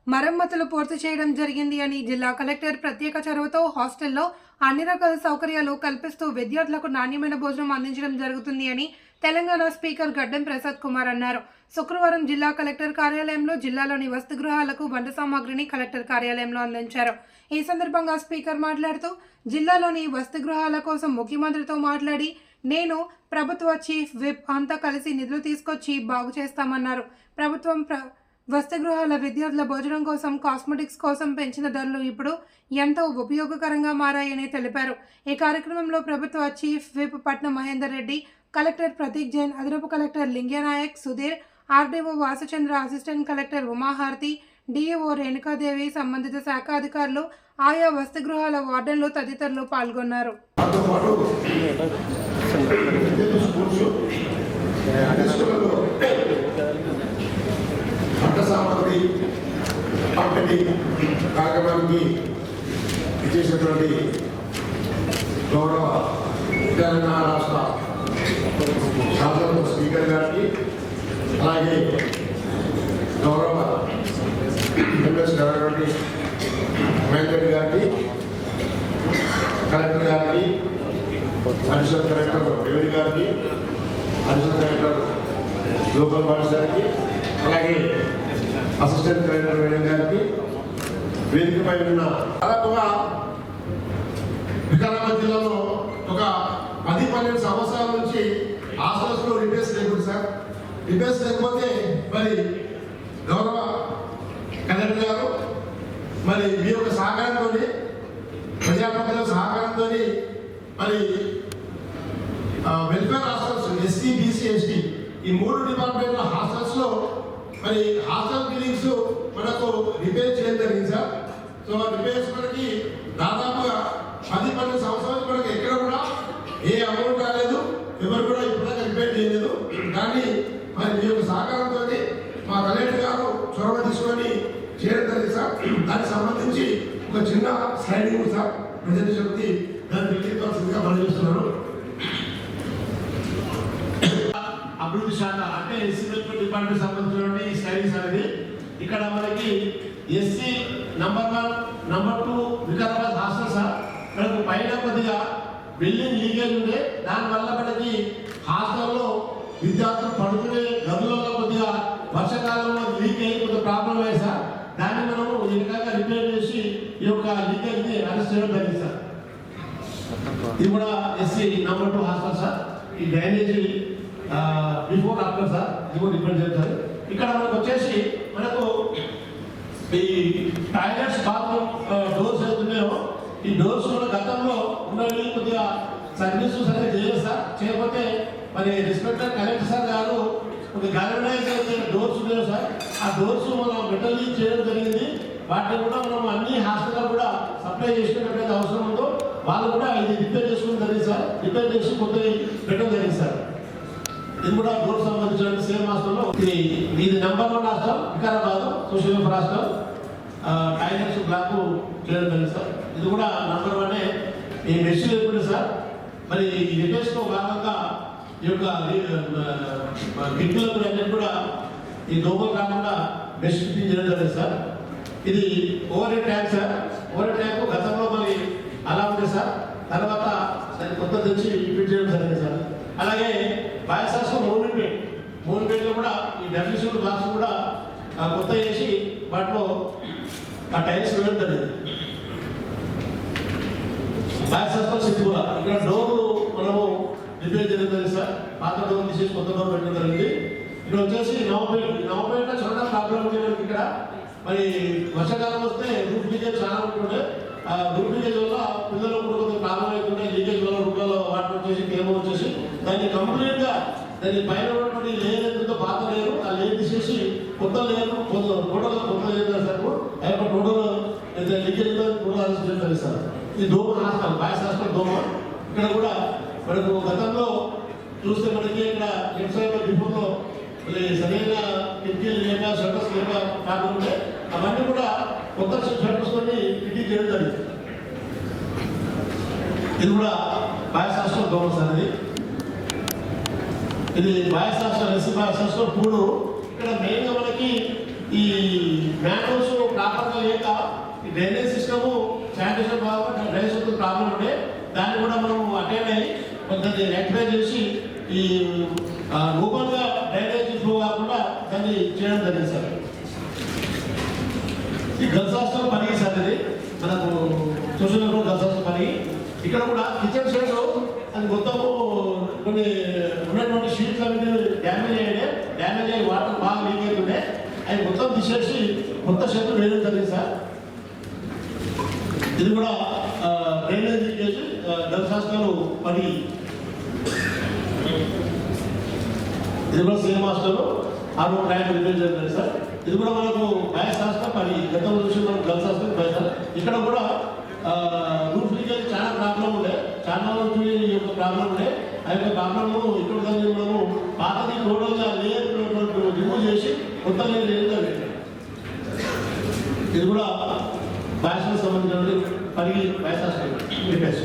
మరమ్మతులు పూర్తి చేయడం జరిగింది అని జిల్లా కలెక్టర్ ప్రత్యేక చొరవతో హాస్టల్లో అన్ని రకాల సౌకర్యాలు కల్పిస్తూ విద్యార్థులకు నాణ్యమైన భోజనం అందించడం జరుగుతుంది అని తెలంగాణ స్పీకర్ గడ్డం ప్రసాద్ కుమార్ అన్నారు. శుక్రవారం జిల్లా కలెక్టర్ కార్యాలయంలో జిల్లాలోని వసతి గృహాలకు వంట సామాగ్రిని కలెక్టర్ కార్యాలయంలో అందించారు. ఈ సందర్భంగా స్పీకర్ మాట్లాడుతూ జిల్లాలోని వసతి గృహాల కోసం ముఖ్యమంత్రితో మాట్లాడి నేను ప్రభుత్వ చీఫ్ విప్ అంతా కలిసి నిధులు తీసుకొచ్చి బాగు చేస్తామన్నారు. ప్రభుత్వం వసతి గృహాల విద్యార్థుల భోజనం కోసం కాస్మెటిక్స్ కోసం పెంచిన ధరలు ఇప్పుడు ఎంతో ఉపయోగకరంగా మారాయని తెలిపారు. ఈ కార్యక్రమంలో ప్రభుత్వ chief whip Patnam Mahender Reddy, collector Prateek Jain, అదనపు collector Linganayak, Sudheer, RDO Vasuchandra, assistant collector Umaharathi, DEO Renukadevi, సంబంధిత శాఖ అధికారులు, ఆయా వసతి గృహాల వార్డెన్లు తదితరులు పాల్గొన్నారు. వంట సామాగ్రి పంపిణీ కార్యక్రమానికి ఇచ్చేసినటువంటి గౌరవ తెలంగాణ రాష్ట్ర శాసనసభ స్పీకర్ గారికి, అలాగే గౌరవ ఎంఎస్ గారి మహేందర్ గారికి, కలెక్టర్ గారికి, అడిషనల్ కలెక్టర్ రెవెన్యూ గారికి, అడిషనల్ కలెక్టర్ లోకల్ బాడీస్ గారికి, అలాగే అసిస్టెంట్ కలెక్టర్ మేడం గారికి, వేదికపై ఉన్న దాదాపుగా వికారాబాద్ జిల్లాలో ఒక 10-12 సంవత్సరాల నుంచి హాస్టల్స్లో రిపేర్స్ లేకుండా సార్. రిపేర్స్ లేకపోతే మరి గౌరవ కలెక్టర్ గారు మరి మీ యొక్క సహకారంతో, ప్రజాప్రతినిధుల సహకారంతో మరి welfare hostels SC, BC, ST ఈ 3 డిపార్ట్మెంట్ల హాస్టల్స్లో మరి హాస్టల్ బిల్డింగ్స్ మనకు రిపేర్ చేయడం జరిగింది సార్. సో రిపేర్స్ మనకి దాదాపుగా 10-12 సంవత్సరాలు మనకి ఎక్కడ కూడా ఏ అమౌంట్ రాలేదు, ఎవరు కూడా ఇప్పుడు రిపేర్ చేయలేదు. కానీ మరి మీ యొక్క సహకారంతో మా కలెక్టర్ గారు చొరవ తీసుకొని చేయడం జరిగింది సార్. దానికి సంబంధించి ఒక చిన్న స్లైడింగ్ సార్ ప్రజెంటేషన్కి దాన్ని తెలియవలసిందిగా పనిచేస్తున్నాను. అభివృద్ధి శాఖ అంటే ఎస్సీ వెల్ఫేర్ డిపార్ట్మెంట్ సంబంధించిన స్టడీస్ అనేది ఇక్కడ మనకి SC number 1, number 2 Vikarabad hostel sir. మనకు పైన కొద్దిగా బిల్డింగ్ లీకేజ్ ఉండే, దానివల్ల మనకి హాస్టల్లో విద్యార్థులు పడుకునే గదులలో కొద్దిగా వర్షాకాలంలో లీక్ అయ్యి కొద్దిగా ప్రాబ్లం అయ్యి సార్. దాన్ని మనము ఈ విధంగా రిపేర్ చేసి ఈ యొక్క లీకేజ్ని అరెస్ట్ చేయడం జరిగింది సార్. ఇది కూడా ఎస్సీ నంబర్ 2 హాస్టల్ సార్. ఈ డ్రైనేజీ బిఫోర్ ఆఫ్టర్ సార్ ఇది కూడా డిపెండ్ చేస్తారు. ఇక్కడ మనకు వచ్చేసి మనకు ఈ టాయిలెట్స్, బాత్రూమ్ డోర్స్ ఏదైతున్నాయో ఈ డోర్స్ కూడా గతంలో ఉన్నవి కొద్దిగా సర్వీస్ సరిగ్గా చేయలేదు సార్. చేయకపోతే మరి రెస్పెక్టెడ్ కలెక్టర్ సార్ గారు కొద్దిగా గవర్నైజ్ అయితే డోర్స్ ఉన్నాయో సార్, ఆ డోర్స్ మనం మెటల్ చేయడం జరిగింది. వాటిని కూడా మనం అన్ని హాస్పిటల్ కూడా సప్లై చేసుకునేటువంటి అవసరం ఉందో వాళ్ళు కూడా ఇది రిపేర్ చేసుకోవడం జరిగింది సార్. రిపేర్ చేసి కొద్దిగా పెట్టడం జరిగింది సార్. ఇది కూడా డోర్ సంబంధించిన సేమ్ హాస్టల్లో ఇది number 1 hostel Vikarabad social welfare hostel. Toilets block చేయడం జరిగింది సార్. ఇది కూడా నంబర్ 1 ఈ మెష్ లేకుండా సార్. మరి ఈ రిపేర్స్లో భాగంగా ఈ యొక్క కిటికీలకు అన్నీ కూడా ఈ దోమలు కాకుండా మెష్ ఫిట్టింగ్ చేయడం జరిగింది సార్. ఇది over head tank sir. Over head tank గతంలో మరి అలా ఉంది సార్. తర్వాత దాన్ని కొత్త తెచ్చి ఫిట్ చేయడం జరిగింది సార్. అలాగే బాయ్స్ హాస్టల్ మూమెంట్లో కూడా ఈ డబ్ల్యూసీ బాక్స్ కూడా కొత్త చేసి వాటిలో ఆ టైల్స్ వేయడం జరిగింది. బాయ్స్ హాస్టల్ సిద్ధి కూడా ఇక్కడ డోర్లు మనము రిపేర్ చేయడం జరిగింది సార్. పాత డోర్ తీసేసి కొత్త డోర్ పెట్టడం జరిగింది. ఇక్కడ వచ్చేసి నవపేట చూడడం ప్రాబ్లం ఉంది మనకి. ఇక్కడ మరి వర్షాకాలం వస్తే రూఫ్ లీకేజ్ చాలా ఉంటుండే. ఆ రూఫ్ లీకేజ్ వల్ల పిల్లలు కూడా కొంచెం ప్రాబ్లం అవుతుండే. లీకేజ్ వల్ల రూపాయలు వాటర్ వచ్చేసి కేబుల్ వచ్చేసి దాన్ని కంప్లీట్గా దాని పైన ఉన్నటువంటి లేయర్ ఎంతో పాత లేరు, ఆ లేయర్ తీసేసి కొత్త లేయర్ టోటల్ కొత్త లేయర్ సార్. అయిపోయి టోటల్ లీకేజ్ టోటల్ సార్. ఇది దోమ హాస్టల్, బాయ్స్ హాస్టల్ దోమ. ఇక్కడ కూడా మనకు గతంలో చూస్తే మనకి ఇక్కడ లెఫ్ట్ సైడ్ బిఫోర్లో సరైన కిటికీలు లేక షట్టర్స్ లేక కాకుండా అవన్నీ కూడా కొత్త షట్టర్స్ తోటి ఫిట్టింగ్ చేయడం జరిగింది. ఇది కూడా బాయ్స్ హాస్టల్ దోమస్ అనేది. ఇది boys hostel, SC boys hostel 3. ఇక్కడ మెయిన్గా మనకి ఈ మ్యాన్హోల్స్ ప్రాపర్గా లేక ఈ డ్రైనేజ్ సిస్టము శానిటేషన్ బాగా డ్రైనేజ్ ప్రాబ్లం ఉండే దాన్ని కూడా మనం అటెండ్ అయ్యి కొంత రెక్టిఫై చేసి ఈ ఓపెన్గా డ్రైనేజ్ ఫ్లో కాకుండా దాన్ని చేయడం జరిగింది సార్. ఈ గర్ల్స్ హాస్టల్ పని సార్ ఇది మనకు సోషల్ గర్ల్స్ హాస్టల్ పని. ఇక్కడ కూడా కిచెన్ షెడ్ అది మొత్తము కొన్ని ఉన్నటువంటి షీట్స్ అవి డ్యామేజ్ అయ్యి వాటర్ బాగా లీక్ అవుతుండే అవి మొత్తం తీసేసి మొత్తం షెడ్ వేయడం జరిగింది సార్. ఇది కూడా డ్రైనేజ్ చేసి గర్ల్స్ హాస్టల్ పని. ఇది కూడా సేమ్ హాస్టల్ ఆరో ట్రాక్ రిపేర్ చేయాలి సార్. ఇది కూడా మనకు బాయ్స్ హాస్టల్ పని. గతంలో చూసి మనం గర్ల్స్ హాస్టల్ బాయ్స్ ఇక్కడ కూడా రూఫ్ లీకేజ్ చాలా ప్రాబ్లం ఉండే, చాలా రోజులు ఈ యొక్క ప్రాబ్లం ఉండే. ఆ యొక్క ప్రాబ్లము ఇక్కడ దాన్ని మనము పాతది టోటల్గా లేయర్ రిమూవ్ చేసి కొత్త లేయర్ వేయాలి. ఇది కూడా బాయ్స్కి సంబంధించిన పని boys hostel repairs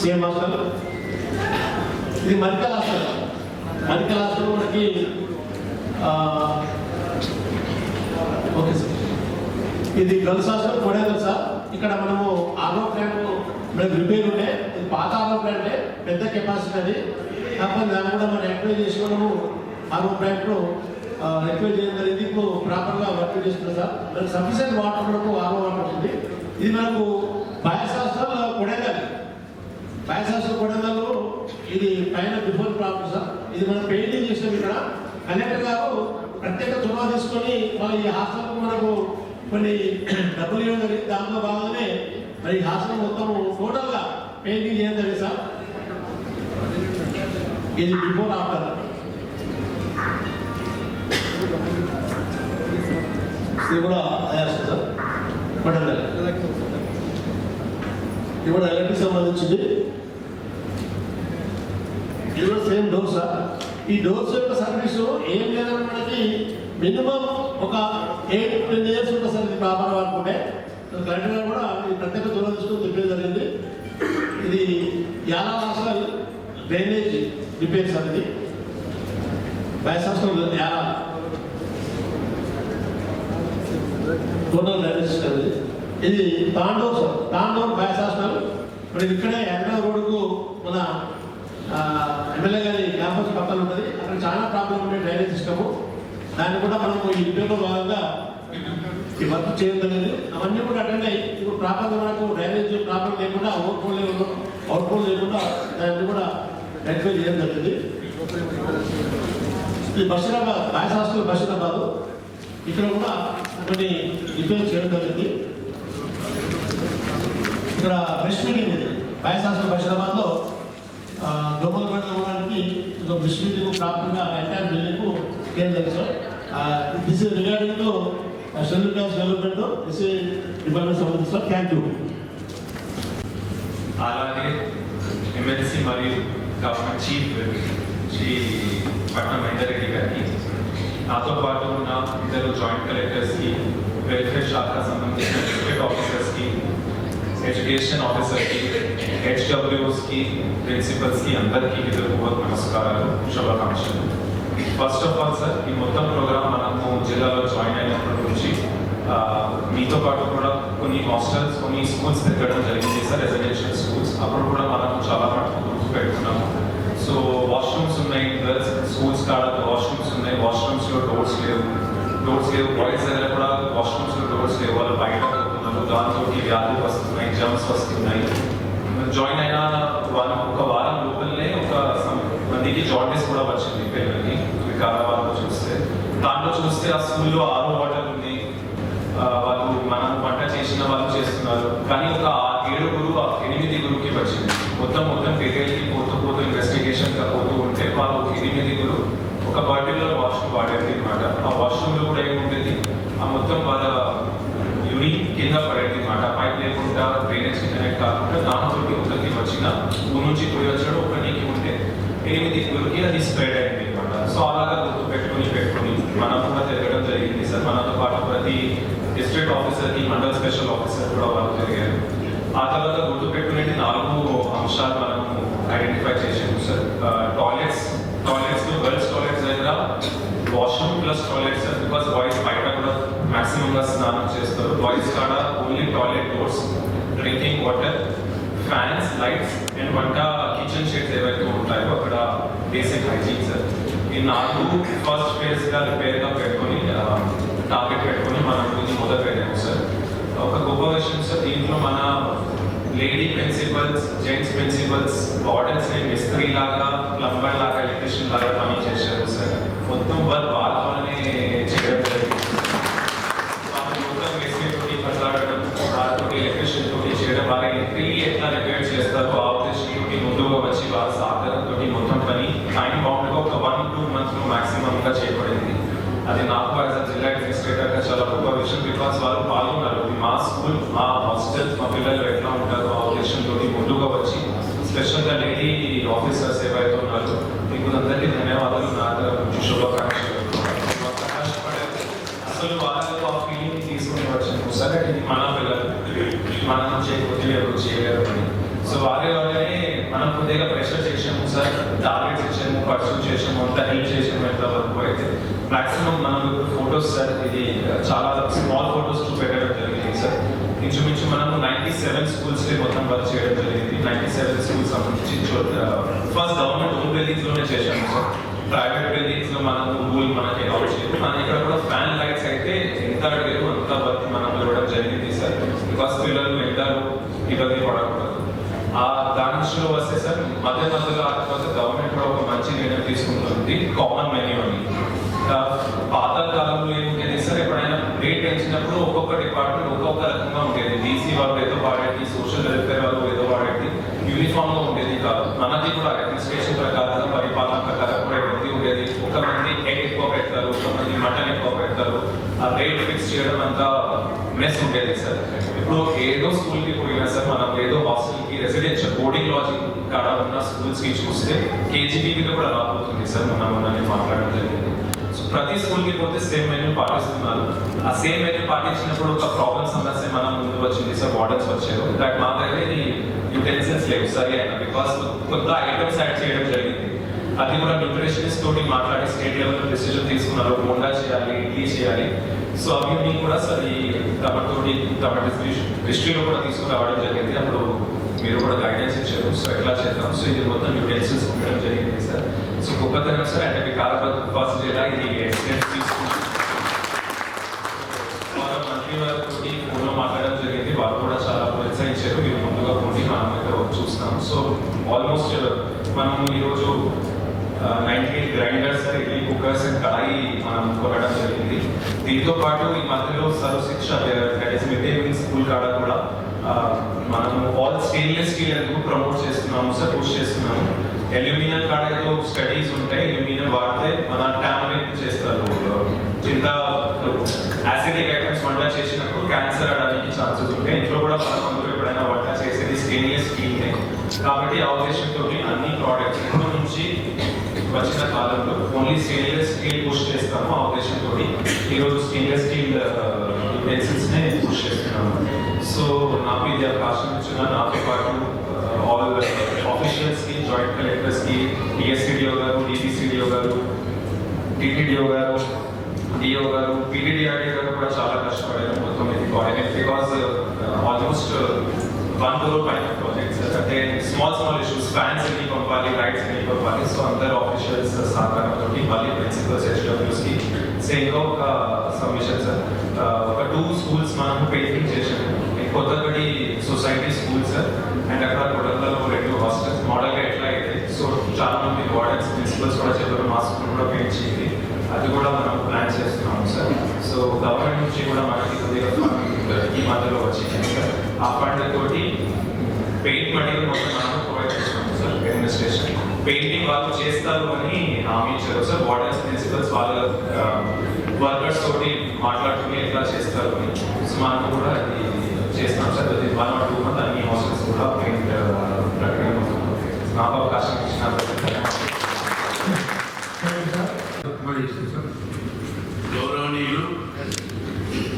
same hostel. ఇది మెడికల్ హాస్టల్. మెడికల్ హాస్టల్ మనకి ఓకే సార్. ఇది గర్ల్స్ హాస్టల్ కొడేగల్ సార్. ఇక్కడ మనము ఆరో ప్లాంట్ మనకి రిపేర్ ఉండే, ఇది పాత ఆరో ప్లాంటే, పెద్ద కెపాసిటీ అది. కాకపోతే దాన్ని కూడా మనం ఎంక్వైరీ చేసి మనము ఆరో ప్లాంట్లో ఎంక్వైరీ చేయడం జరిగింది. ఇప్పుడు ప్రాపర్గా వర్క్ చేస్తున్నాం సార్. మనకు సఫిషియెంట్ వాటర్ మనకు ఆరో వాటర్ ఉంది. ఇది మనకు బాయ్స్ హాస్టల్ కొడేగల్. బాయ్స్ హాస్టల్ కొడేగల్ ఇది పైన బిఫోర్ ప్రాబ్లం సార్. ఇది మనం పెయింటింగ్ చేసినాం. ఇక్కడ కలెక్టర్ గారు ప్రత్యేక చొరవ తీసుకొని మన ఈ హాస్టల్కు మనకు కొన్ని డబ్బులు ఇవ్వడం జరిగింది. దాంట్లో భాగంగానే మరి ఈ హాస్టల్ మొత్తం టోటల్గా పెయింటింగ్ చేయడం జరిగింది సార్. ఇది బిఫోర్ ఆఫ్టర్. ఇది కూడా సార్ పట్టణ ఇది కూడా ఎలక్ట్రిక్ సంబంధించింది. ఇది కూడా సేమ్ డోర్ సార్. ఈ డోర్స్ యొక్క సర్వీసు ఏం లేదని మనకి మినిమం ఒక 8-10 years ఉంటుంది సార్. ఇది ప్రాపర్ అనుకుంటే కలెక్టర్ గారు కూడా ఈ ప్రత్యేక చొరవ తీసుకొని చెప్పేది జరిగింది. ఇది యాలా హాస్టల్ డ్రైనేజ్ రిపేర్ సార్. ఇది బాయ్స్ హాస్టల్ యాలా టోటల్ డ్రైనేజ్ సిస్టమ్. ఇది Tandur sir. Tandur boys hostel. మరి ఇక్కడే హైదరాబాద్ రోడ్డుకు మన ఎమ్మెల్యే గారి క్యాంపస్ పక్కన ఉంటుంది. అక్కడ చాలా ప్రాబ్లం ఉండే డ్రైనేజ్ సిస్టము. దాన్ని కూడా మనము ఈ రిపేర్లో భాగంగా ఈ వర్క్ చేయడం జరిగింది. అవన్నీ కూడా అటెండ్ అయ్యి ఇప్పుడు ప్రాపర్గా మనకు డ్రైనేజ్ ప్రాబ్లం లేకుండా అవుట్ఫోల్ లేకుండా దాన్ని కూడా రెక్టిఫై చేయడం జరిగింది. ఇది బషీరాబాద్ బాయ్స్ హాస్టల్ బషీరాబాద్. ఇక్కడ కూడా కొన్ని రిపేర్ చేయడం జరిగింది. ఇక్కడ బ్రష్ మీటింగ్ ఉంది బాయ్స్ హాస్టల్ బషీరాబాద్లో. గ్లోబల్ గవర్నమెంట్కి బ్రష్ మీటింగ్ ప్రాపర్గా ఎంటైర్ బిల్డింగ్ చేయడం జరిగింది sir. This is regarding to schedule caste development this department సంబంధించి సార్. Thank you. అలాగే ఎమ్మెల్సీ మరియు గవర్నమెంట్ చీఫ్ శ్రీ పట్నం మహేందర్ గారికి, నాతో పాటు ఉన్న ఇద్దరు జాయింట్ కలెక్టర్స్కి, వెల్ఫేర్ శాఖ సంబంధించిన డిస్ట్రిక్ట్ ఆఫీసర్స్కి, ఎడ్యుకేషన్ ఆఫీసర్కి, హెచ్డబ్ల్యూస్కి, ప్రిన్సిపల్స్కి అందరికీ హృదయపూర్వక నమస్కారాలు, శుభాకాంక్షలు. ఫస్ట్ ఆఫ్ ఆల్ సార్, ఈ మొత్తం ప్రోగ్రామ్ మనము జిల్లాలో జాయిన్ అయినప్పటి నుంచి మీతో పాటు కూడా కొన్ని హాస్టల్స్, కొన్ని స్కూల్స్ పెట్టడం జరిగింది సార్, రెసిడెన్షియల్ స్కూల్స్. అప్పుడు కూడా మనం చాలా మటుకు గుర్తు పెట్టుకున్నాము. సో వాష్రూమ్స్ ఉన్నాయి, గర్ల్స్ స్కూల్స్ కాడ వాష్రూమ్స్ ఉన్నాయి, వాష్రూమ్స్లో డోర్స్ లేవు, బాయ్స్ దగ్గర కూడా వాష్రూమ్స్లో డోర్స్ లేవు, వాళ్ళు బయట పోతున్నారు, దాంతో వ్యాధులు వస్తున్నాయి, జర్మ్స్ వస్తున్నాయి. జాయిన్ అయిన ఒక వారం లోపలనే ఒక మందికి జాండీస్ కూడా వచ్చింది పిల్లలకి. వికారాబాద్లో చూస్తే దాంట్లో చూస్తే ఆ స్కూల్లో ఆరో వాటర్ ఉంది, వాళ్ళు మనం వంట చేసిన వాళ్ళు చేస్తున్నారు. కానీ ఒక 8 వచ్చింది. మొత్తం డీటెయిల్కి పోతూ ఇన్వెస్టిగేషన్గా పోతూ ఉంటే వాళ్ళు 8 ఒక పర్టికులర్ వాష్రూమ్ వాడేది అనమాట. ఆ వాష్రూమ్లో కూడా ఏముండేది, ఆ మొత్తం వాళ్ళ యూరిన్ కింద పడేది అనమాట. పైప్ లేకుండా డ్రైనేజ్ కనెక్ట్ కాకుండా దాంతో ఒకరికి వచ్చిన ఊరు నుంచి పోయి వచ్చాడు ఒకరికి ఉంటే 8 అది స్ప్రెడ్ అయింది అనమాట. సో అలాగా పెట్టుకొని మనం కూడా తిరగడం జరిగింది సార్. మనతో పాటు ప్రతి డిస్ట్రిక్ట్ ఆఫీసర్కి, మండల్ స్పెషల్ ఆఫీసర్ కూడా వాళ్ళు తిరిగారు. ఆ తర్వాత గుర్తుపెట్టుకునేది 4 అంశాలు మనము ఐడెంటిఫై చేసాము సార్. టాయిలెట్స్ గర్ల్స్ టాయిలెట్స్ దగ్గర washroom plus drinking water, fans, lights and వంట కిచెన్ షెడ్స్ ఏవైతే ఉంటాయో అక్కడ బేసిక్ హైజీన్ సార్. ఈ 4 ఫస్ట్ ఫేజ్గా రిపేర్గా పెట్టుకొని టార్గెట్ పెట్టుకొని మనం ఇది మొదలు పెట్టాము సార్. ఒక గొప్ప విషయం సార్, దీంట్లో మన lady principals, gents principals, wardens మిస్త్రీ లాగా, ప్లంబర్ లాగా, ఎలక్ట్రీషియన్ లాగా పని చేశారు సార్. మొత్తం వర్క్ వాళ్ళతోనే చేయడం జరిగింది. మొత్తం మిస్త్రీ తోటి పట్లాడడం, వాళ్ళతోటి ఎలక్ట్రీషియన్ తోటి చేయడం, వాళ్ళ ఎలక్ట్రీ ఎట్లా రిపేర్ చేస్తారో ఆపరేషన్ తోటి ముందుగా వచ్చి వాళ్ళ సహకారంతో మొత్తం పని టైం బౌండ్గా ఒక 1-2 మంత్స్లో మ్యాక్సిమంగా చేయబడింది. అది నాకు యాజ్ అ జిల్లా అడ్మినిస్ట్రేటర్గా చాలా గొప్ప విషయం. బికాస్ వాళ్ళు పాల్గొన్నారు. మా స్కూల్, మా హాస్టల్, మా పిల్లలు ఎట్లా ఉంటారో ఆ ఉద్దేశంతో ముందుగా వచ్చి స్పెషల్గా లేడీ ఆఫీసర్స్ ఏవైతే ఉన్నారో మీకు అందరికీ ధన్యవాదాలు. నా నుంచి శుభాకాంక్షలు. అసలు వాళ్ళతో ఆ ఫీలింగ్ తీసుకుని వచ్చాము సార్. ఇది మన పిల్లలు, మనం చేయకపోతే ఎవరు చేయలేరు అని. సో వాళ్ళనే మనం కొద్దిగా ప్రెషర్ చేసాము సార్, టార్గెట్స్ ఇచ్చాము, పర్సన్ చేసాము, అంతా హెల్ప్ చేసాము. ఎంతవరకు అయితే మాక్సిమం మనం ఇప్పుడు ఫొటోస్ సార్, ఇది చాలా స్మాల్ ఫొటోస్ చూపెట్టడం జరిగింది సార్. ఇంచుమించు మనము 97 స్కూల్స్ మొత్తం వర్క్ చేయడం జరిగింది. 97 స్కూల్స్ సంబంధించి ఫస్ట్ గవర్నమెంట్ ఓన్ బిల్డింగ్స్లోనే చేశాము సార్. ప్రైవేట్ బిల్డింగ్స్లో మనము రూల్ మనకి అలౌట్ చేయదు. మన ఇక్కడ కూడా ఫ్యాన్ లైట్స్ అయితే ఎంత అడిగారు అంత వర్క్ మనం ఇవ్వడం జరిగింది సార్. బికాస్ పిల్లలు ఎండలు ఇబ్బంది పడకూడదు. దాని విషయంలో వస్తే సార్, మధ్యలో గవర్నమెంట్ కూడా ఒక మంచి నిర్ణయం తీసుకుంటుంది, కామన్ మెన్యూ అని. పాత కాలంలో ఏముండేది సార్, ఎప్పుడైనా రేట్ పెంచినప్పుడు ఒక్కొక్క డిపార్ట్మెంట్ ఒక్కొక్క రకంగా ఉండేది. డీసీ వాళ్ళు ఏదో వాడేది, సోషల్ వెల్ఫేర్ వాళ్ళు ఏదో వాడేది, యూనిఫామ్గా ఉండేది కాదు. మనది కూడా అడ్మినిస్ట్రేషన్ ప్రకారంగా, పరిపాలన ప్రకారం కూడా ఇబ్బంది ఉండేది. ఒక మంది ఎగ్ ఎక్కువ పెడతారు, ఒక మంది మటన్ ఎక్కువ పెడతారు. ఆ రేట్ ఫిక్స్ చేయడం అంతా మెస్ ఉండేది సార్. ఇప్పుడు ఏదో స్కూల్కి పోయినా సార్, మనం ఏదో హాస్టల్కి, రెసిడెన్షియల్ బోర్డింగ్ లాజింగ్ కాడ ఉన్న స్కూల్స్కి చూస్తే కేజీబీలో కూడా రాబోతుంది సార్. మనం మాట్లాడడం జరిగింది. ప్రతి స్కూల్కి పోతే సేమ్ మెన్యూ పాటిస్తున్నారు. ఆ సేమ్ మెన్యూ పాటించినప్పుడు ఒక ప్రాబ్లం సమస్య మనం ముందు వచ్చింది సార్, వార్డెన్స్ వచ్చారు. దట్ మా దగ్గర యూటెన్సిల్స్ లేవు సరి అయినా, బికాస్ కొత్త ఐటమ్స్ యాడ్ చేయడం జరిగింది. అది కూడా న్యూట్రిషనిస్ట్ తోటి మాట్లాడి స్టేట్ లెవెల్ డెసిజన్ తీసుకున్నారు, బోండా చేయాలి, ఇడ్లీ చేయాలి. సో అవి కూడా సార్ ఈ తమ డిస్ట్రిక్ట్లో కూడా తీసుకురావడం జరిగింది. అప్పుడు మీరు కూడా గైడెన్స్ ఇచ్చారు. సో ఎట్లా చేద్దాం, సో ఇది మొత్తం యూటెన్సిల్స్ ఉండడం జరిగింది సార్. సో గొప్పతనం సార్, అంటే మీ ఫస్ట్ జిల్లా ఇది ఎక్స్పీరియన్స్ తీసుకుంటాం. మంత్రి వారితో ఫోన్లో మాట్లాడడం జరిగింది. వాళ్ళు కూడా చాలా ప్రోత్సహించారు. మీరు ముందుగా పోటీ మనం ఇక్కడ చూస్తాం. సో ఆల్మోస్ట్ మనం ఈరోజు 98 గ్రైండర్స్, ఇడ్లీ కుక్కర్స్ అండ్ కడాయి మనం కొనడం జరిగింది. దీంతో పాటు ఈ మధ్యలో Sarva Shiksha mid day meal school కాడ కూడా మనము ఆల్ స్టెయిన్లెస్ స్టీల్ ఎందుకు ప్రమోట్ చేస్తున్నాము సార్, పుష్ చేస్తున్నాము. అల్యూమినియం కాడ ఏదో స్టడీస్ ఉంటాయి, అల్యూమినియం వాడితే మన టామరేట్ చేస్తారు, చింత యాసిడిక్ ఐటమ్స్ వంట చేసినప్పుడు క్యాన్సర్ అవడానికి ఛాన్సెస్ ఉంటాయి. ఇంట్లో కూడా మనకు ఎప్పుడైనా వంట చేసేది స్టెయిన్లెస్ స్టీల్నే. కాబట్టి ఆ ఉద్దేశంతో అన్ని ప్రోడక్ట్స్ ఇప్పటి నుంచి వచ్చిన కాలంలో ఓన్లీ స్టెయిన్లెస్ స్టీల్ పుష్ చేస్తాము. ఆ ఉద్దేశంతో ఈరోజు స్టెయిన్లెస్ స్టీల్ యూటెన్సిల్స్నే పుష్ చేస్తున్నాము. సో నాకు ఇది అవకాశం ఇచ్చిన నాతో పాటు ఆల్ ఆఫీషియల్స్కి, జాయింట్ కలెక్టర్స్కి, డిఎస్సిడిఓ గారు, డిపిసిడిఓ గారు, టీటీడీఓ గారు, డిఓ గారు, పీటీడీఆర్డీ గారు కూడా చాలా కష్టపడారు మొత్తం ఇది కోఆర్డినేట్. బికాస్ ఆల్మోస్ట్ 1 crore పైన ప్రాజెక్ట్స్ అంటే స్మాల్ ఇష్యూస్, ఫ్యాన్స్ ఎన్ని పంపాలి, లైట్స్ ఎన్ని పంపాలి. సో అందరు ఆఫీషియల్స్ సహకారంతో మళ్ళీ ప్రిన్సిపల్స్, హెచ్డబ్ల్యూస్కి ఇంకొక సబ్మిషన్ సార్. ఒక 2 schools మనం పెయింటింగ్ చేసాము. Kothagadi society school sir, and అక్కడ కొడంగల్లో 2 హాస్టల్స్ మోడల్గా ఎట్లా అయితే. సో చాలా మంది వార్డెన్స్, ప్రిన్సిపల్స్ కూడా చెప్పారు మా స్కూల్ కూడా పెయింట్ చేయండి. అది కూడా మనం ప్లాన్ చేస్తున్నాము సార్. సో గవర్నమెంట్ నుంచి కూడా మనకి కొద్దిగా ఈ మధ్యలో వచ్చింది సార్. ఆ ఫండ్ తోటి పెయింట్ మెటీరియల్ మొత్తం మనం ప్రొవైడ్ చేస్తున్నాము సార్. అడ్మినిస్ట్రేషన్ పెయింటింగ్ వాళ్ళు చేస్తారు అని హామీ ఇచ్చారు సార్. వార్డెన్స్, ప్రిన్సిపల్స్ వాళ్ళ వర్కర్స్ తోటి మాట్లాడుకుని ఎట్లా చేస్తారు అని. సో మనకు కూడా అది చేస్తున్నాం సార్. అది 1 or 2 months అన్ని హాస్టల్స్ కూడా పెయింట్ ప్రక్రియ నాకు అవకాశం ఇచ్చిన గౌరవనీయులు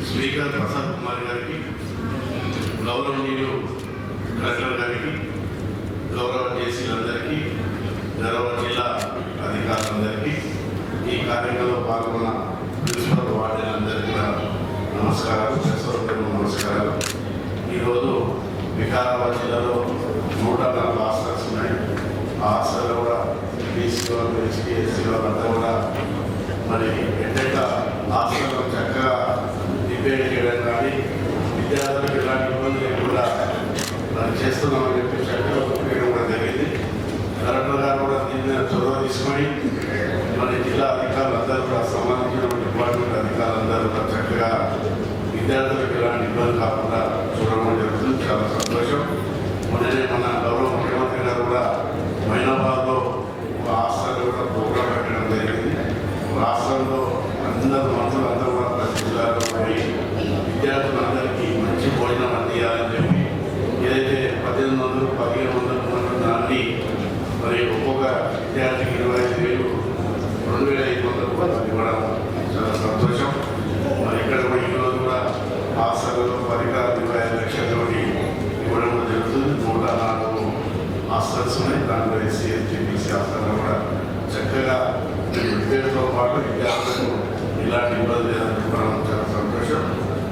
స్పీకర్ ప్రసాద్ కుమార్ గారికి, గౌరవనీయులు కలెక్టర్ గారికి, గౌరవ జేసీలందరికీ, గౌరవ జిల్లా అధికారులందరికీ, ఈ కార్యక్రమంలో పాల్గొన్న ప్రిన్సిపల్ వార్డులందరికీ కూడా నమస్కారాలు, నమస్కారాలు. ఈరోజు వికారాబాద్ జిల్లాలో 104 హాస్టల్స్ ఉన్నాయి. ఆ హాస్టల్లో కూడా బీసీ వాళ్ళు, ఎస్టీ, ఎస్సీ వాళ్ళంతా కూడా మరి ఎట్లా హాస్టల్లో చక్కగా రిపేర్ చేయడం కానీ విద్యార్థులకు ఎలాంటి ఇబ్బంది లేకుండా మనం చేస్తున్నామని చెప్పి చక్కగా ఉపయోగం కూడా జరిగింది. కలెక్టర్ గారు కూడా దీని మీద చొరవ తీసుకొని మన జిల్లా అధికారులందరూ కూడా సంబంధించిన డిపార్ట్మెంట్ అధికారులందరూ కూడా చక్కగా విద్యార్థులకు ఎలాంటి ఇబ్బంది కాకుండా చూడడం జరుగుతుంది. చాలా సంతోషం. మొన్ననే మన గౌరవ ముఖ్యమంత్రి గారు కూడా మైనాబాద్లో ఒక హాస్టల్ కూడా ప్రోగ్రాం పెట్టడం జరిగింది. రాష్ట్రంలో అందరూ మంత్రులందరూ కూడా ప్రతి జిల్లాలో పోయి విద్యార్థులందరికీ మంచి భోజనం అందియాలని చెప్పి ఏదైతే 1800, 1500 దాన్ని మరి ఒక్కొక్క విద్యార్థికి 25,000, 2,500 రూపాయలు ఇవ్వడం చాలా సంతోషం. మరి ఇక్కడ కూడా ఈరోజు కూడా హాస్టల్లో పరికరాలు 25 లక్షలతో ఇవ్వడం జరుగుతుంది. 104 హాస్టల్స్ ఉన్నాయి. దాంట్లో ఎస్సీ, ఎస్టీ, బీసీ హాస్టల్లో కూడా చక్కగా విద్యతో పాటు విద్యార్థులకు ఇలాంటి ఇబ్బంది లేదని చెప్పడం చాలా సంతోషం.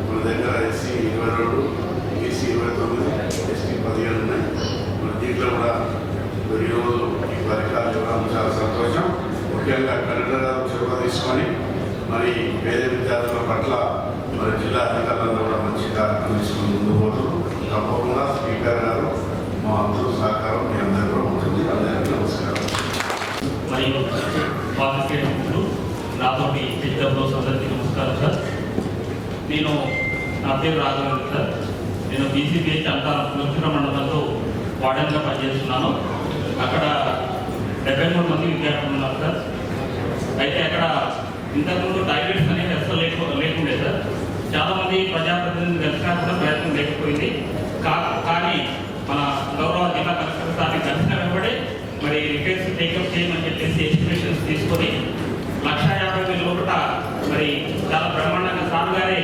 మన దగ్గర ఎస్సీ 22, బీసీ 29, ఎస్టీ 15 ఉన్నాయి. మరి దీంట్లో కూడా ఈరోజు ఈ పరికరాలు ఇవ్వడం చాలా సంతోషం. ముఖ్యంగా కలెక్టర్ గారు చొరవ తీసుకొని మరి పేద విద్యార్థుల పట్ల మరి జిల్లా అధికారులందరూ కూడా మంచి కార్యక్రమం తీసుకుని ముందు పోతూ తప్పకుండా స్పీకర్ గారు మా అందరూ సహకారం మీ అందరూ కూడా ఉంటుంది. అందరికీ నమస్కారం. మరియు పార్టిసిపేట్ నాతోటి హెచ్డబ్ల్యూ అందరికీ నమస్కారం సార్. నా పేరు రాఘవేంద్ర సార్. నేను బీసీపీహెచ్ అంటారు పునః మండలంలో వార్డెన్గా పనిచేస్తున్నాను. అక్కడ 73 మంది విద్యార్థులు ఉన్నారు సార్. అయితే అక్కడ ఇంతకుముందు టాయిలెట్స్ అనేవి అసలు లేకుండే సార్. చాలామంది ప్రజాప్రతినిధులు కలిసినా కూడా ప్రయత్నం లేకపోయింది. కానీ మన గౌరవ జిల్లా కలెక్టర్ సార్ని కలిసిన వెంబడే మరి రిపేర్స్ టేకప్ చేయమని చెప్పేసి ఎస్టిమేషన్స్ తీసుకొని 1,50,000 లోపల మరి చాలా బ్రహ్మాండంగా సార్ గారే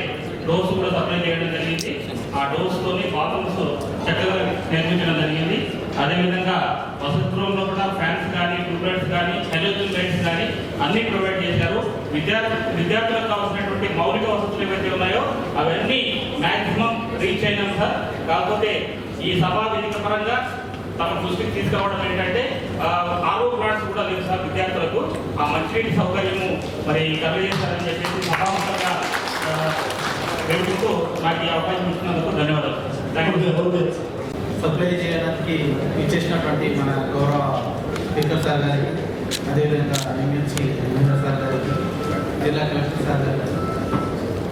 డోర్స్ కూడా సప్లై చేయడం జరిగింది. ఆ డోర్స్తోని బాత్రూమ్స్ చక్కగా నిర్మించడం జరిగింది. అదేవిధంగా వసతుల్లో కూడా ఫ్యాన్స్ కానీ, ట్యూబ్లైట్స్ కానీ, హెలోజన్ లైట్స్ కానీ అన్నీ ప్రొవైడ్ చేశారు. విద్యార్థులకు కావాల్సినటువంటి మౌలిక వసతులు ఏవైతే ఉన్నాయో అవన్నీ మ్యాక్సిమం రీచ్ అయినాం సార్. కాకపోతే ఈ సభా వేదిక పరంగా తమ దృష్టికి తీసుకురావడం ఏంటంటే ఆరో ప్లాంట్స్ కూడా లేదు సార్. విద్యార్థులకు ఆ మంచినీటి సౌకర్యము మరి కలుగజేస్తారని చెప్పేసి సభాముఖంగా వేడుకుంటూ నాకు ఈ అవకాశం ఇచ్చినందుకు ధన్యవాదాలు. సప్లై చేయడానికి ఇచ్చేసినటువంటి మన గౌరవ స్పీకర్ సార్ గారికి, అదేవిధంగా ఎమ్మెల్సీ మహేంద్ర సార్ గారికి, జిల్లా కలెక్టర్ సార్ గారికి,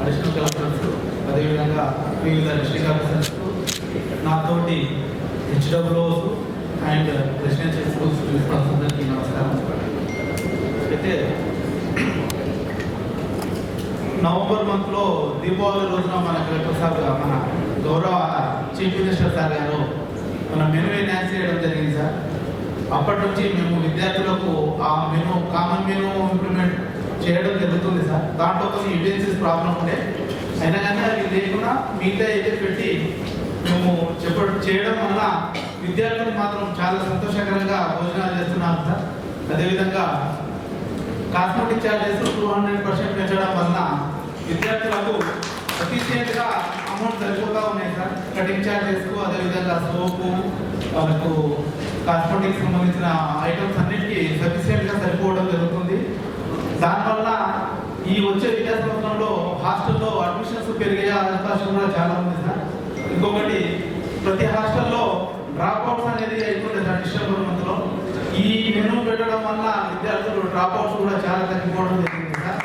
అడిషనల్ కలెక్టర్స్, అదేవిధంగా వివిధ డిస్ట్రిక్ట్ ఆఫీసర్స్, నాతోటి హెచ్డబ్ల్యూస్ అండ్ రెసిడెన్షియల్ స్కూల్స్ ప్రిన్సిపల్స్ అందరికీ నమస్కారం. అయితే నవంబర్ మంత్లో దీపావళి రోజున మన కలెక్టర్ సార్ మన గౌరవ చీఫ్ మినిస్టర్ సార్ గారు మన మెనూ ఎన్హాన్స్ చేయడం జరిగింది సార్. అప్పటి నుంచి మేము విద్యార్థులకు ఆ మెనూ కామన్ మెనూ ఇంప్లిమెంట్ చేయడం జరుగుతుంది సార్. దాంట్లో కొన్ని యూజెన్సీస్ ప్రాబ్లం ఉండే అయినా కానీ అవి లేకుండా మిగతా అయితే పెట్టి మేము చేయడం వల్ల విద్యార్థులు మాత్రం చాలా సంతోషకరంగా భోజనాలు చేస్తున్నాం సార్. అదేవిధంగా కాస్మెటిక్ ఛార్జెస్ 200% పెంచడం వలన విద్యార్థులకు సఫిషియెంట్గా అమౌంట్ సరిపోతూ ఉన్నాయి సార్. కటింగ్ ఛార్జెస్కు, అదేవిధంగా సోపు, వాళ్ళకు కాస్మెటిక్స్ సంబంధించిన ఐటమ్స్ అన్నిటికీ సఫిషియెంట్గా సరిపోవడం జరుగుతుంది. దానివల్ల ఈ వచ్చే విద్యా సంవత్సరంలో హాస్టల్లో అడ్మిషన్స్ పెరిగే అవకాశం కూడా చాలా ఉంది సార్. ఇంకొకటి, ప్రతి హాస్టల్లో డ్రాప్అవుట్స్ అనేది అయిపోతుంది సార్. డిసెంబర్ మంత్లో ఈ మెనూ పెట్టడం వల్ల విద్యార్థులు డ్రాప్అవుట్స్ కూడా చాలా తగ్గిపోవడం జరిగింది సార్.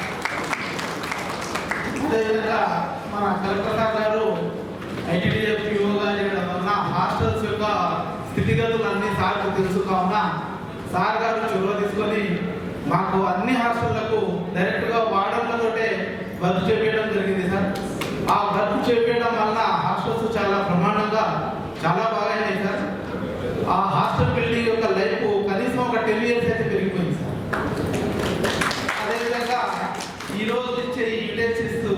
అదేవిధంగా మన కలెక్టర్ సార్ గారు ఐటీడీఎఫ్ యూగా చేయడం వలన హాస్టల్స్ యొక్క స్థితిగతులు అన్ని సార్కు తెలుసు కావున సార్ గారు చొరవ తీసుకొని మాకు అన్ని హాస్టళ్లకు డైరెక్ట్గా వార్డర్లతోటే వర్క్ చేపించడం జరిగింది సార్. ఆ వర్క్ చేపించడం వల్ల హాస్టల్స్ చాలా బ్రహ్మాండంగా చాలా బాగా అయినాయి సార్. ఆ హాస్టల్ బిల్డింగ్ యొక్క లైఫ్ కనీసం ఒక 10 years అయితే పెరిగిపోయింది సార్. అదేవిధంగా ఈరోజు ఇచ్చే ఈ యూటెన్సిల్స్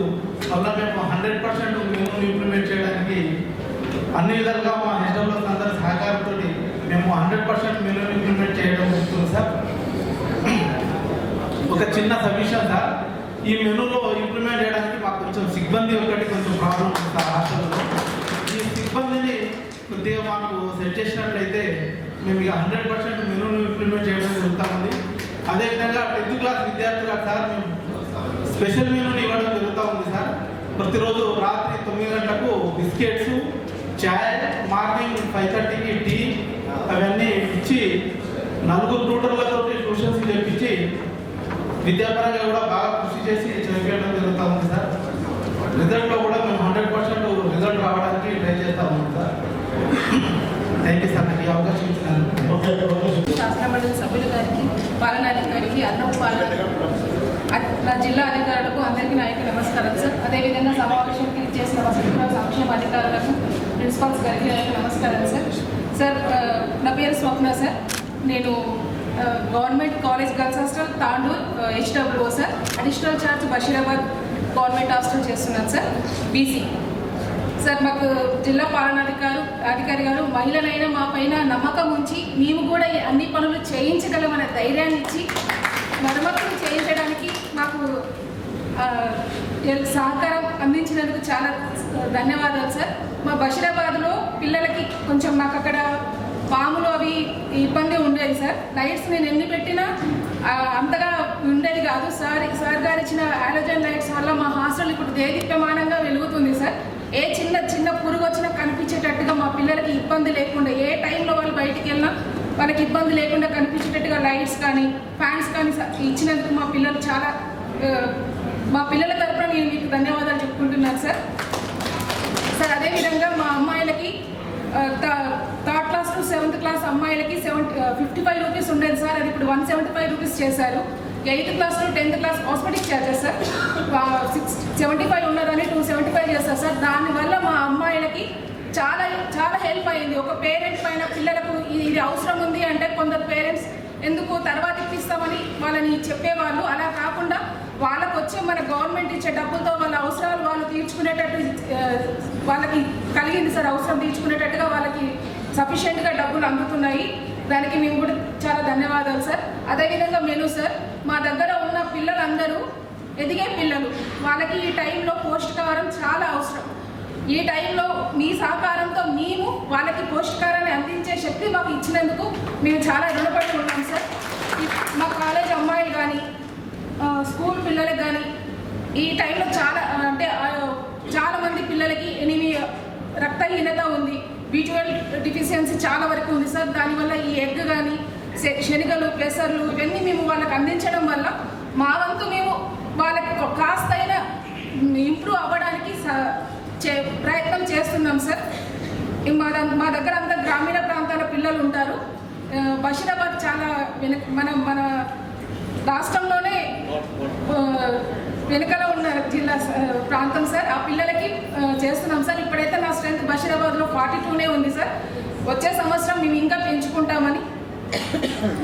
వల్ల మేము 100% మేము ఇంప్లిమెంట్ చేయడానికి అన్ని విధాలుగా మా హెచ్డబ్ల్యూస్ అందరి సహకారంతో మేము 100% మేము ఇంప్లిమెంట్ చేయడం జరుగుతుంది సార్. ఒక చిన్న సబ్మిషన్ సార్, ఈ మెనూలో ఇంప్లిమెంట్ చేయడానికి మాకు కొంచెం సిబ్బంది ఒకటి కొంచెం ప్రాబ్లం ఉంది సార్ హాస్టల్లో. ఈ సిబ్బందిని కొద్దిగా కొద్దిగా మాకు సెట్ చేసినట్లయితే మేము ఇక 100% మెనూను ఇంప్లిమెంట్ చేయడం జరుగుతూ ఉంది. అదేవిధంగా 10th క్లాస్ విద్యార్థులకు సార్ మేము స్పెషల్ మెనూని ఇవ్వడం జరుగుతూ ఉంది సార్. ప్రతిరోజు రాత్రి 9 గంటలకు బిస్కెట్స్, చాయ్, మార్నింగ్ 5:30కి టీ అవన్నీ ఇచ్చి 4 ట్యూటర్లతో ట్యూషన్స్ చెప్పించి విద్యాపరంగా కూడా బాగా కృషి చేసి చదివేయడం జరుగుతూ ఉంది సార్. రిజల్ట్లో కూడా మేము 100% రిజల్ట్ రావడానికి ట్రై చేస్తూ ఉన్నాం సార్. థ్యాంక్ యూ సార్, నాకు ఈ అవకాశం ఇచ్చినందుకు. శాసనమండలి సభ్యుల గారికి, పాలనాధికారికి, అన్నం నా జిల్లా అధికారులకు అందరికీ నా యొక్క నమస్కారం సార్. అదేవిధంగా సమావేశానికి చేసిన వసతుల సంక్షేమ అధికారులకు, ప్రిన్సిపాల్స్ గారికి నా యొక్క నమస్కారం సార్. సార్ నా పేరు స్వప్న సార్. నేను government college girls hostel Tandur HWO sir. Additional charge Basheerabad government hostel చేస్తున్నాను సార్, బీసీ సార్. మాకు జిల్లా పాలనాధికారి గారు మహిళలైన మా పైన నమ్మకం ఉంచి మేము కూడా అన్ని పనులు చేయించగలమనే ధైర్యాన్ని ఇచ్చి మరమ్మతులు చేయించడానికి మాకు సహకారం అందించినందుకు చాలా ధన్యవాదాలు సార్. మా బషీరాబాద్లో పిల్లలకి కొంచెం మాకు అక్కడ పాములు అవి ఇబ్బంది ఉండేది సార్. లైట్స్ నేను ఎన్ని పెట్టినా అంతగా ఉండేది కాదు సార్. సార్ గారు ఇచ్చిన హాలోజన్ లైట్స్ వల్ల మా హాస్టల్ ఇప్పుడు దేదీప్యమానంగా వెలుగుతుంది సార్. ఏ చిన్న పురుగు వచ్చినా కనిపించేటట్టుగా మా పిల్లలకి ఇబ్బంది లేకుండా, ఏ టైంలో వాళ్ళు బయటికి వెళ్ళినా వాళ్ళకి ఇబ్బంది లేకుండా కనిపించేటట్టుగా లైట్స్ కానీ ఫ్యాన్స్ కానీ ఇచ్చినందుకు మా పిల్లలు చాలా మా పిల్లల తరఫున నేను మీకు ధన్యవాదాలు చెప్పుకుంటున్నాను సార్. సార్ అదేవిధంగా మా అమ్మాయిలకి third class to 7th class అమ్మాయిలకి 55 రూపీస్ ఉండేది సార్. అది ఇప్పుడు 175 రూపీస్ చేశారు. 8th class to 10th class cosmetic charges sir 675 ఉన్నదని 275 చేస్తారు సార్. దానివల్ల మా అమ్మాయిలకి చాలా చాలా హెల్ప్ అయింది. ఒక పేరెంట్ పైన పిల్లలకు ఇది అవసరం ఉంది అంటే కొందరు పేరెంట్స్ ఎందుకు తర్వాత ఇప్పిస్తామని వాళ్ళని చెప్పేవాళ్ళు. అలా కాకుండా వాళ్ళకు వచ్చే మన గవర్నమెంట్ ఇచ్చే డబ్బులతో వాళ్ళ అవసరాలు వాళ్ళు తీర్చుకునేటట్టు వాళ్ళకి కలిగింది సార్. అవసరం తీర్చుకునేటట్టుగా వాళ్ళకి సఫిషియెంట్గా డబ్బులు అందుతున్నాయి. దానికి మేము కూడా చాలా ధన్యవాదాలు సార్. అదేవిధంగా మెను సార్, మా దగ్గర ఉన్న పిల్లలందరూ ఎదిగే పిల్లలు, వాళ్ళకి ఈ టైంలో పౌష్టికాహారం చాలా అవసరం. ఈ టైంలో మీ సహకారంతో మేము వాళ్ళకి పౌష్టికారాన్ని అందించే శక్తి మాకు ఇచ్చినందుకు మేము చాలా రుణపడి ఉన్నాం సార్. మా కాలేజ్ అమ్మాయిలు కానీ స్కూల్ పిల్లలకు కానీ ఈ టైంలో చాలామంది పిల్లలకి రక్తహీనత ఉంది, విజువల్ డిఫిషియన్సీ చాలా వరకు ఉంది సార్. దానివల్ల ఈ ఎగ్ కానీ శనగలు, పెసర్లు ఇవన్నీ మేము వాళ్ళకి అందించడం వల్ల మా వంతు మేము వాళ్ళకి కాస్తైనా ఇంప్రూవ్ అవ్వడానికి ప్రయత్నం చేస్తున్నాం సార్. మా దగ్గర అంతా గ్రామీణ ప్రాంతాల పిల్లలు ఉంటారు. బషీరాబాద్ చాలా మన రాష్ట్రంలోనే వెనుకలో ఉన్న జిల్లా ప్రాంతం సార్. ఆ పిల్లలకి చేస్తున్నాం సార్. ఇప్పుడైతే నా స్ట్రెంత్ బషీరాబాద్లో 42 ఉంది సార్. వచ్చే సంవత్సరం మేము ఇంకా పెంచుకుంటామని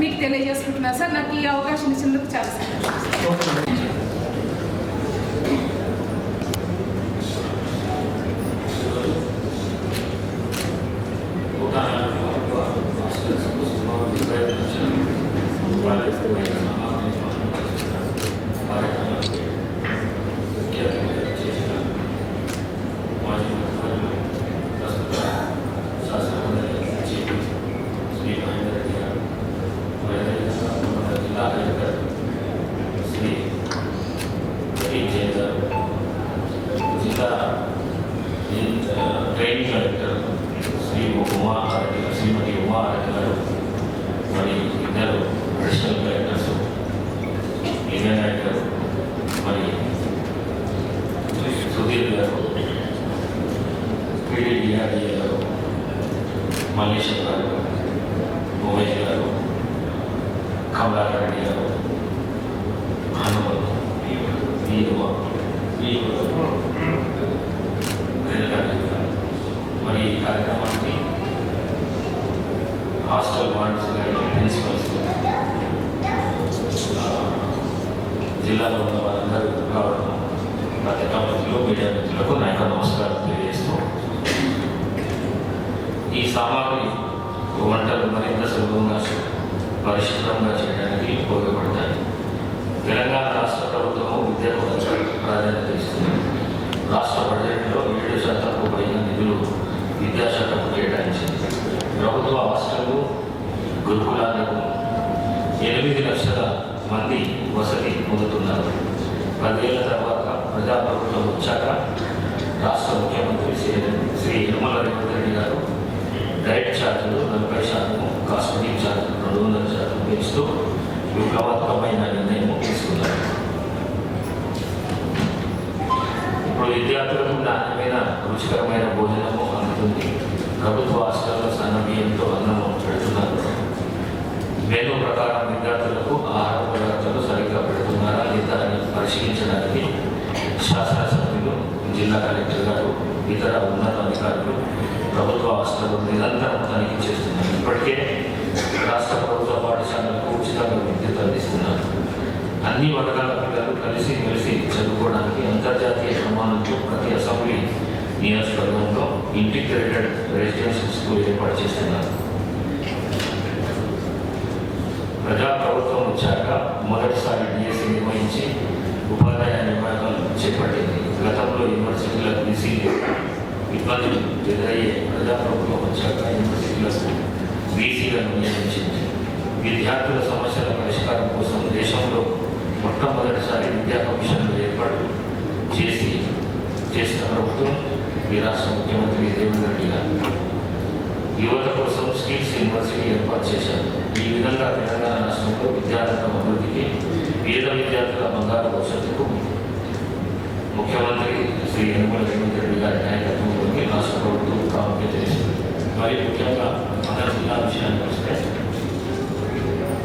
మీకు తెలియజేసుకుంటున్నాను సార్. నాకు ఈ అవకాశం ఇచ్చినందుకు చాలా సంతోషం. ట్రైనింగ్ కలెక్టర్ శ్రీమతి ఉమా ఆరెడ్డి గారు, మరి ఇద్దరు అడిషనల్ కలెక్టర్స్ విజయ్ నాయక్ గారు, మరి సుధీర్ గారు, PDDRDA గారు, మల్లేశ్వర్ గారు, ఉమేష్ గారు, కమలాకర్ రెడ్డి గారు, హనుమత్ మరి ఈ కార్యక్రమానికి హాస్టల్ వార్డ్స్ ప్రిన్సిపల్స్, జిల్లాలో ఉన్న వారందరూ రావడం, పత్రికా మిత్రులు, మీడియా మిత్రులకు నా యొక్క నమస్కారం తెలియజేస్తూ, ఈ సామాగ్రి వంటలు మరింత సులభంగా పరిశుభ్రంగా చేయడానికి ఉపయోగపడతాయి. తెలంగాణ రాష్ట్ర ప్రభుత్వము విద్యకు ప్రాధాన్యత ఇస్తుంది. రాష్ట్ర బడ్జెట్లో 7% పైన నిధులు విద్యాశాఖకు కేటాయించింది. ప్రభుత్వ హాస్టళ్ళు గురుకులాలకు 8 లక్షల మంది వసతి పొందుతున్నారు. 10 ఏళ్ల తర్వాత ప్రజాప్రభుత్వం వచ్చాక రాష్ట్ర ముఖ్యమంత్రి శ్రీ యనమల రేవంత్ రెడ్డి గారు డైట్ ఛార్జీలు 40%, కాస్మెటిక్ ఛార్జీలు 200% పెంచుతూ విప్లవాత్మకమైన నిర్ణయం తీసుకున్నారు. ఇప్పుడు విద్యార్థులకు నాణ్యమైన రుచికరమైన భోజనము అందుతుంది. ప్రభుత్వ హాస్టల్లో సన్న బియ్యంతో అన్నము పెడుతున్నారు. మెనూ ప్రకారం విద్యార్థులకు ఆహార పదార్థాలు సరిగ్గా పెడుతున్నారా లేదా అని పరిశీలించడానికి శాసనసభ్యులు, జిల్లా కలెక్టర్ గారు, ఇతర ఉన్నత అధికారులు ప్రభుత్వ హాస్టల్లో నిరంతరం తనిఖీ చేస్తున్నారు. ఇప్పటికే రాష్ట్ర ప్రభుత్వ పాఠశాలలకు ఉచితంగా విద్యుత్ అందిస్తున్నారు. అన్ని వర్గాల పిల్లలు కలిసి చదువుకోవడానికి అంతర్జాతీయ ప్రమాణంతో ప్రతి అసెంబ్లీ నియోజకవర్గంలో ఇంటిగ్రేటెడ్ రెసిడెన్షియల్ స్కూల్ ఏర్పాటు చేస్తున్నారు. ప్రజాప్రభుత్వం వచ్చాక మొదటిసారి డిఎస్సి నిర్వహించి ఉపాధ్యాయ నియామకాలు చేపట్టింది. గతంలో యూనివర్సిటీలకు బీసీ ఇబ్బందులు ఎదురయ్యే ప్రజాప్రభుత్వం వచ్చాక యూనివర్సిటీలకు బీసీలను నియమించింది. విద్యార్థుల సమస్యల పరిష్కారం కోసం దేశంలో మొట్టమొదటిసారి విద్యా కమిషన్లు ఏర్పాటు చేసిన ప్రభుత్వం ఈ రాష్ట్ర ముఖ్యమంత్రి రేవంత్ రెడ్డి గారు. యువత కోసం స్కిల్స్ యూనివర్సిటీ ఏర్పాటు చేశారు. ఈ విధంగా తెలంగాణ రాష్ట్రంలో విద్యార్థుల అభివృద్ధికి, పేద విద్యార్థుల బంగారు భవిష్యత్తుకు ముఖ్యమంత్రి శ్రీ యనమల రేవంత్ రెడ్డి గారి నాయకత్వంలోకి రాష్ట్ర ప్రభుత్వం ప్రాముఖ్యత ఇస్తుంది. మరి ముఖ్యంగా మన జిల్లా విషయానికి వస్తే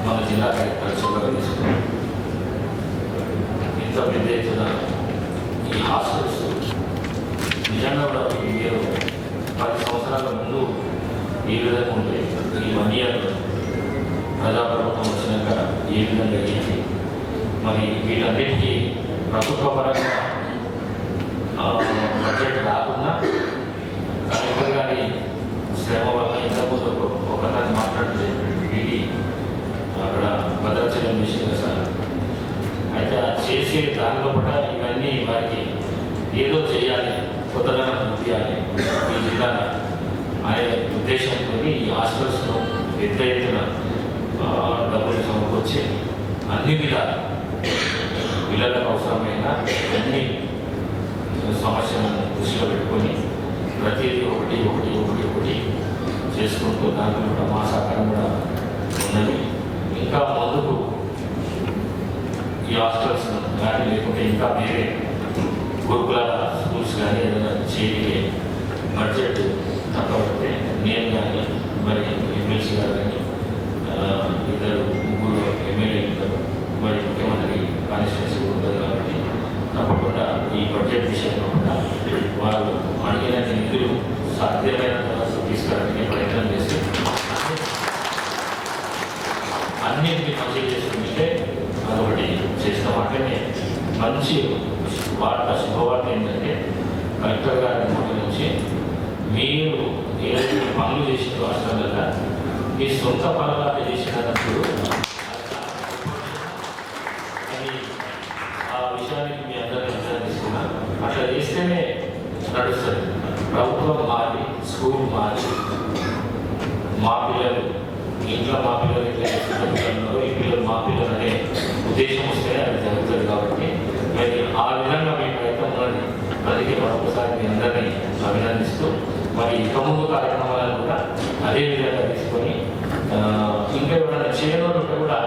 మన జిల్లా కలెక్టర్ తీసుకున్నాం. ఇంత పెద్ద ఎత్తున ఈ హాస్టల్స్ నిజంగా కూడా మీరు 10 సంవత్సరాల ముందు ఏ విధంగా ఉంటే ఈ 1 ఇయర్ ప్రజాప్రభుత్వం వచ్చినాక ఏ విధంగా అయ్యింది. మరి వీటన్నిటికీ ప్రభుత్వ పరంగా బడ్జెట్ రాకుండా కలెక్టర్ గారి శ్రమ వల్ల ఇంతకుముందు ఒకసారి మాట్లాడితే ఇది అక్కడ భద్రాచలం విషయంగా సార్ అయితే చేసే దానిలో కూడా ఇవన్నీ వారికి ఏదో చేయాలి, కొత్తదనం చూపించాలి ఈ జిల్లా అనే ఉద్దేశంతో ఈ హాస్టల్స్ను పెద్ద ఎత్తున డబ్బులు సమకూర్చి అన్ని విధాలు పిల్లలకు అవసరమైన అన్ని సమస్యలను దృష్టిలో పెట్టుకొని ప్రతిదీ ఒకటి చేసుకుంటూ దాంట్లో కూడా మా సహకారం కూడా ఉన్నది. ఇంకా ముందుకు ఈ హాస్టల్స్ కానీ లేకుంటే ఇంకా వేరే గురుకుల స్కూల్స్ కానీ ఏదైనా చేయగలిగే బడ్జెట్ తక్కువైతే నేను కానీ మరి ఎమ్మెల్సీ గారు కానీ 2-3 ఎమ్మెల్యేలు మరి ముఖ్యమంత్రి కాన్స్టిట్యూన్సీ ఉంటుంది కాబట్టి తప్పకుండా ఈ బడ్జెట్ విషయంలో కూడా వారు అడిగిన నిధులు సాధ్యమైన తర్వాత తీసుకురావడానికి ప్రయత్నం చేసి అన్నింటినీ మంచిగా చేసుకుంటే అదొకటి చేస్తాం. అట్లనే మంచి శుభవార్త ఏంటంటే కలెక్టర్ గారి నోటి నుంచి మీరు ఏదైతే పనులు చేసిన రాష్ట్రాలలో మీ సొంత పనులాగా చేసినప్పుడు అది ఆ విషయానికి మీ అందరినీ అర్థం తీసుకున్నారు. అట్లా చేస్తేనే నడుస్తుంది. ప్రభుత్వం మారి, స్కూల్ మారి, మా పిల్లలు ఇంట్లో మా పిల్లలు ఎట్లా చేస్తున్నారు, ఈ పిల్లలు మా పిల్లలు అనే ఉద్దేశం వస్తే అది జరుగుతుంది. కాబట్టి మరి ఆ విధంగా మీ ప్రయత్నం ఉన్నది. అందుకే మరొకసారి మీ అందరినీ అభినందిస్తూ మరి ఇక ముందు కార్యక్రమాలను కూడా అదే విధంగా తీసుకొని ఇంకా ఎవరైనా చేయడం కూడా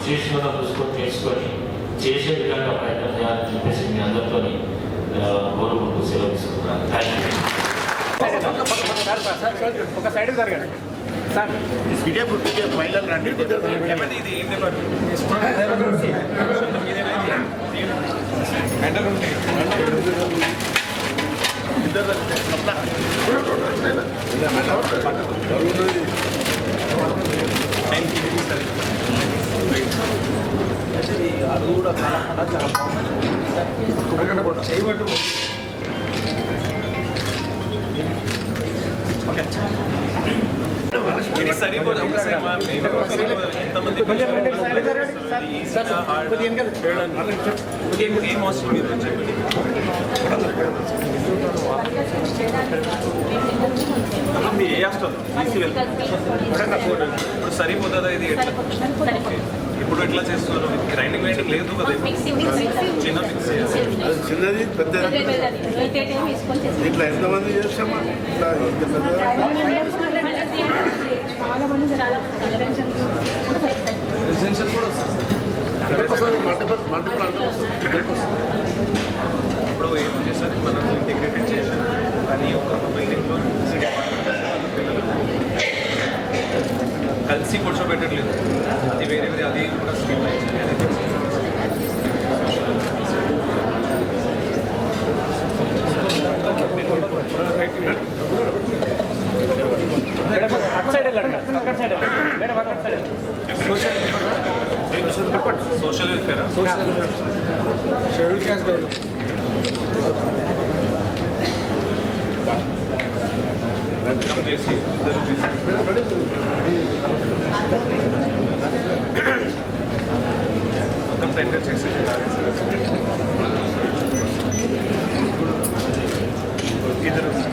చేసిన చూసుకొని తెలుసుకొని చేసే విధంగా ప్రయత్నం చేయాలని చెప్పేసి మీ అందరితో కోరుకుంటూ సెలవు తీసుకుంటున్నాను. Thank you. ఒక సైడ్ జరగండి సార్. ఫైనల్ రండి. అది కూడా చాలా చేయబట్టు ఇది సరిపోదు. ఏం అవసరం మీరు చెప్పండి. ఏ హాస్టల్ ఇప్పుడు సరిపోతుందా ఇది ఎట్లా ఇప్పుడు ఎట్లా చేస్తున్నారు గ్రైండింగ్ గ్రైండింగ్ లేదు కదా చిన్న మిక్స్ చిన్నది పెద్దది ఇట్లా ఎంతమంది చేస్తామా ఇట్లా ఇంత రెసిడెన్షియల్ కూడా వస్తుంది ఇప్పుడు ఏం చేశారు మనం ఇంటిగ్రేటెడ్ చేశారు కానీ ఒక బిల్డింగ్లో కలిసి కూర్చోబెట్టట్లేదు అది వేరే వేరే అది కూడా scheme social welfare schedule caste చేసి మొత్తం టెండర్ చేసి ఇద్దరు